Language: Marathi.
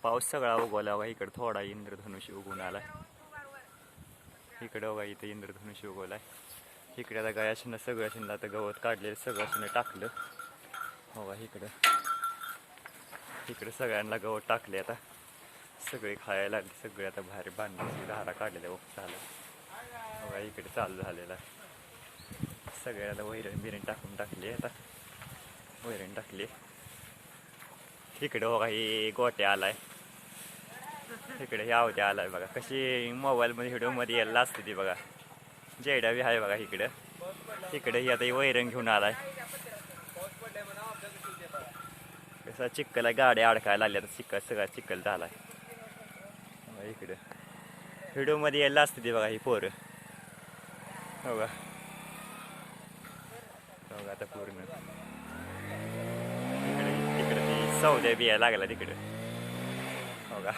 पाऊस सगळा उगवला बघा. इकडे थोडा इंद्रधनुष्य उगवून आला. इकडे बघा इथं इंद्रधनुष्य उगवलाय. इकडे आता गायाशीनं सगळं शिनलं आता गवत काढलेलं सगळं शिनं टाकलं बघा. इकडे सगळ्यांना गवत टाकले. आता सगळे खायला लागले. सगळे आता बाहेर बांधण्याची धारा काढलेल्या झालं बघा. इकडे चालू झालेला सगळे आता वैरण बिरण टाकून टाकली. आता वैरण टाकली. इकडे बघा ही गोट्या आलाय. इकडे आवद्या आलाय बघा. कशी मोबाईलमध्ये व्हिडिओमध्ये यायला असते ती बघा. जेडा बी आहे बघा इकडं. इकडे ही आता वैरण घेऊन आलाय. कसा चिखल आहे. गाड्या अडकायला लागल्या. तर सगळा चिखल झालाय इकडं. व्हिडिओमध्ये यायला असते ती बघा ही पोरं बघा. बघा आता पूर्ण इकडे ती सौद्या बिया लागला तिकडं बघा.